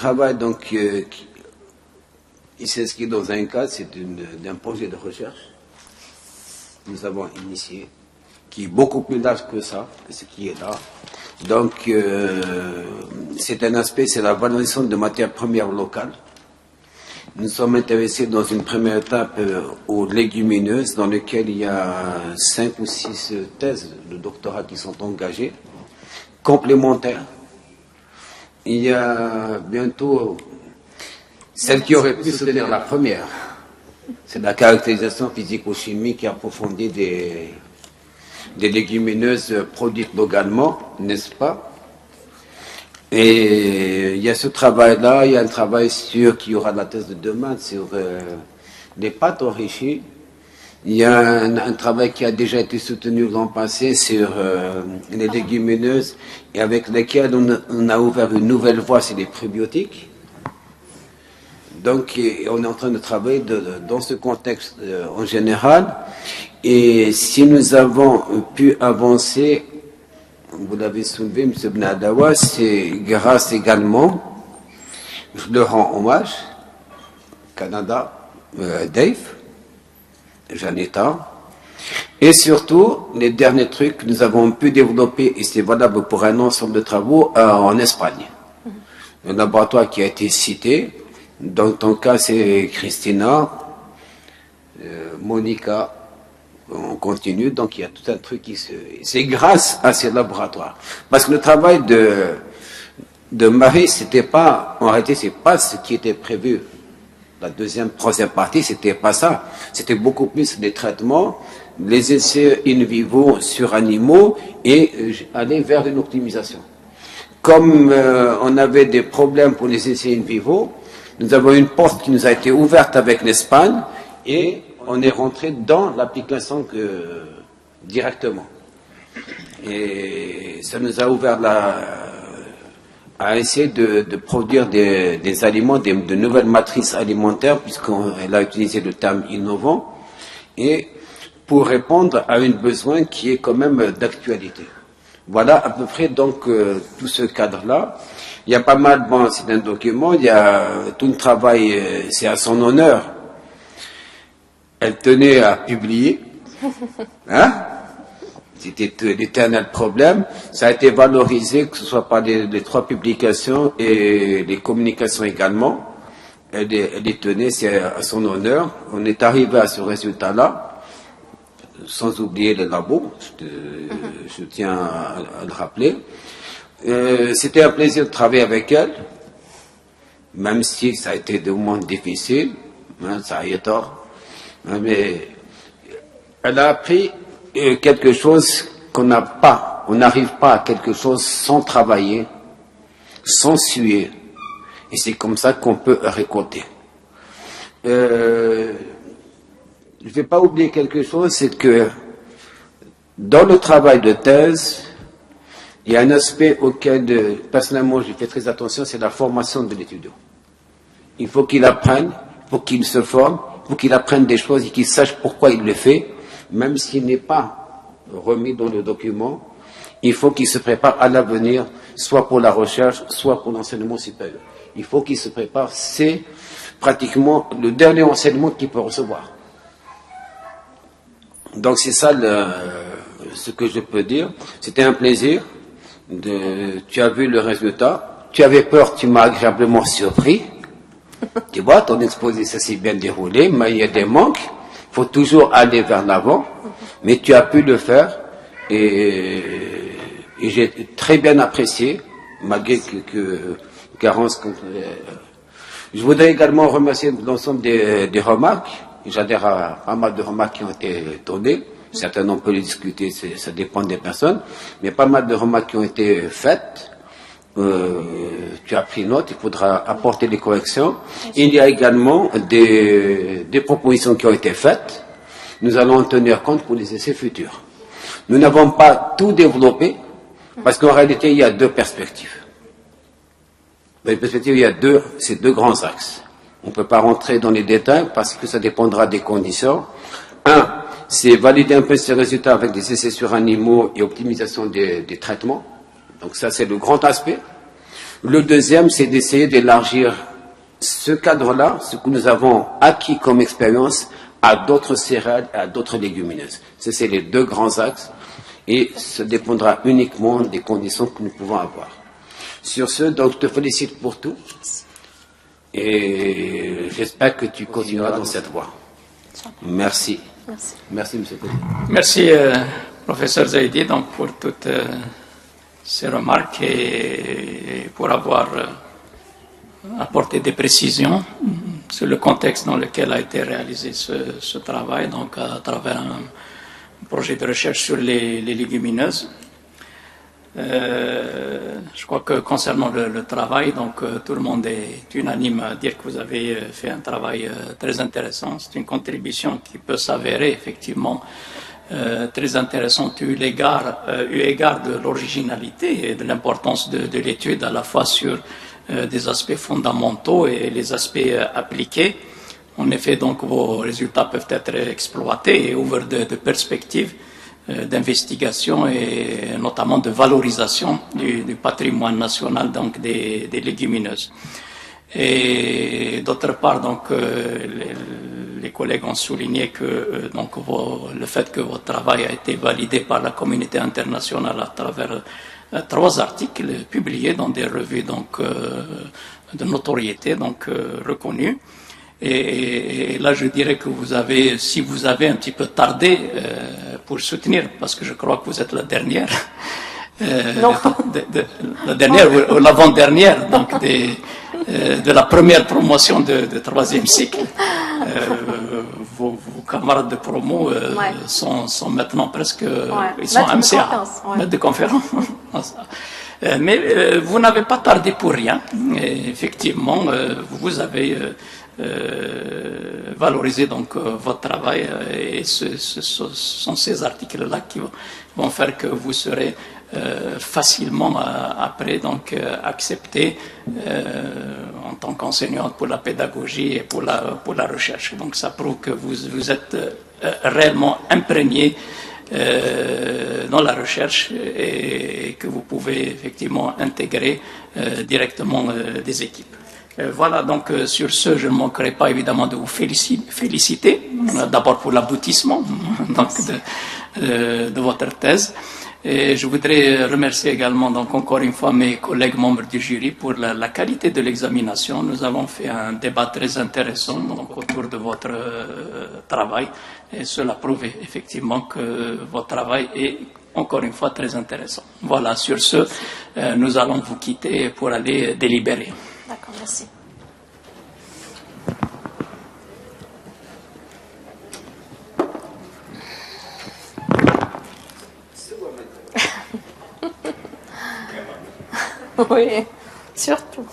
travail donc, il s'inscrit dans un cadre, c'est d'un projet de recherche que nous avons initié, qui est beaucoup plus large que ça, que ce qui est là. Donc, c'est un aspect, c'est la valorisation de matières premières locales. Nous sommes intéressés dans une première étape aux légumineuses, dans lesquelles il y a 5 ou 6 thèses de doctorat qui sont engagées, complémentaires. Il y a bientôt celle qui aurait pu soutenir la première. C'est la caractérisation physico-chimique et approfondie des légumineuses produites localement, n'est-ce pas? Et il y a ce travail-là, il y a un travail sur, qui aura la thèse de demain, sur les pâtes enrichies. Il y a un travail qui a déjà été soutenu l'an passé sur les légumineuses et avec lesquelles on a ouvert une nouvelle voie, c'est les prébiotiques. Donc, on est en train de travailler dans ce contexte en général. Et si nous avons pu avancer, vous l'avez soulevé, M. Benadawa, c'est grâce également, je le rends hommage, Canada, Dave, Janetta, et surtout, les derniers trucs que nous avons pu développer, et c'est valable pour un ensemble de travaux, en Espagne. Un laboratoire qui a été cité, dans ton cas, c'est Christina, Monica, on continue, donc il y a tout un truc qui se... C'est grâce à ces laboratoires. Parce que le travail de Marie, c'était pas, en réalité, c'est pas ce qui était prévu. La deuxième, troisième partie, c'était pas ça. C'était beaucoup plus des traitements, les essais in vivo sur animaux et aller vers une optimisation. Comme on avait des problèmes pour les essais in vivo, nous avons une porte qui nous a été ouverte avec l'Espagne et on est rentré dans l'application directement. Et ça nous a ouvert à essayer de produire des aliments, de nouvelles matrices alimentaires, puisqu'elle a utilisé le terme innovant, et pour répondre à un besoin qui est quand même d'actualité. Voilà à peu près donc tout ce cadre-là. Il y a pas mal, bon, c'est un document, il y a tout le travail, c'est à son honneur. Elle tenait à publier, hein? C'était l'éternel problème. Ça a été valorisé, que ce soit par les 3 publications et les communications également. Elle y tenait, c'est à son honneur. On est arrivé à ce résultat-là, sans oublier les labos, je tiens à le rappeler. C'était un plaisir de travailler avec elle, même si ça a été des moments difficiles, hein, ça a été tort. Mais elle a appris quelque chose qu'on n'a pas. On n'arrive pas à quelque chose sans travailler, sans suer. Et c'est comme ça qu'on peut récolter. Je ne vais pas oublier quelque chose, c'est que dans le travail de thèse, il y a un aspect auquel, personnellement, j'ai fait très attention, c'est la formation de l'étudiant. Il faut qu'il apprenne, il faut qu'il se forme, il faut qu'il apprenne des choses et qu'il sache pourquoi il le fait, même s'il n'est pas remis dans le document. Il faut qu'il se prépare à l'avenir, soit pour la recherche, soit pour l'enseignement supérieur. Il faut qu'il se prépare, c'est pratiquement le dernier enseignement qu'il peut recevoir. Donc c'est ça ce que je peux dire. C'était un plaisir. Tu as vu le résultat. Tu avais peur, tu m'as agréablement surpris. Tu vois, ton exposé, ça s'est bien déroulé, mais il y a des manques. Il faut toujours aller vers l'avant. Mais tu as pu le faire. Et j'ai très bien apprécié, malgré que carence. Je voudrais également remercier l'ensemble des remarques. J'adhère à pas mal de remarques qui ont été données. Certaines, on peut les discuter, ça dépend des personnes. Mais pas mal de remarques qui ont été faites. Tu as pris note, il faudra apporter des corrections. Il y a également des propositions qui ont été faites. Nous allons en tenir compte pour les essais futurs. Nous n'avons pas tout développé, parce qu'en réalité, il y a 2 perspectives. Dans les perspectives, il y a ces 2 grands axes. On ne peut pas rentrer dans les détails parce que ça dépendra des conditions. Un, c'est valider un peu ces résultats avec des essais sur animaux et optimisation des traitements. Donc ça, c'est le grand aspect. Le deuxième, c'est d'essayer d'élargir ce cadre-là, ce que nous avons acquis comme expérience, à d'autres céréales et à d'autres légumineuses. C'est les deux grands axes et ça dépendra uniquement des conditions que nous pouvons avoir. Sur ce, donc, je te félicite pour tout et j'espère que tu continueras dans cette voie. Merci. Merci. Merci, M. Président. Merci, professeur Zaidi, donc, pour toutes ces remarques et pour avoir apporté des précisions sur le contexte dans lequel a été réalisé ce travail, donc à travers un projet de recherche sur les légumineuses. Je crois que concernant le travail, donc tout le monde est unanime à dire que vous avez fait un travail très intéressant. C'est une contribution qui peut s'avérer effectivement très intéressante eu égard de l'originalité et de l'importance de l'étude à la fois sur des aspects fondamentaux et les aspects appliqués. En effet, donc, vos résultats peuvent être exploités et ouvrent de perspectives d'investigation et notamment de valorisation du patrimoine national, donc des légumineuses. Et d'autre part, donc, les collègues ont souligné que donc, le fait que votre travail a été validé par la communauté internationale à travers 3 articles publiés dans des revues donc, de notoriété donc, reconnues. Et là, je dirais que si vous avez un petit peu tardé pour soutenir, parce que je crois que vous êtes la dernière, la dernière ou l'avant-dernière, donc de la première promotion de 3e cycle. Vos camarades de promo sont maintenant presque, ils sont MCA, maîtres de conférence. Mais vous n'avez pas tardé pour rien. Et effectivement, vous avez valoriser donc votre travail et ce sont ces articles-là qui vont faire que vous serez facilement après donc accepté en tant qu'enseignante pour la pédagogie et pour la recherche. Donc ça prouve que vous êtes réellement imprégné dans la recherche et que vous pouvez effectivement intégrer directement des équipes. Voilà, donc sur ce, je ne manquerai pas évidemment de vous féliciter, d'abord pour l'aboutissement donc, de votre thèse. Et je voudrais remercier également donc encore une fois mes collègues membres du jury pour la qualité de l'examination. Nous avons fait un débat très intéressant donc, autour de votre travail et cela prouve effectivement que votre travail est encore une fois très intéressant. Voilà, sur ce, nous allons vous quitter pour aller délibérer. D'accord, merci. Oui, surtout.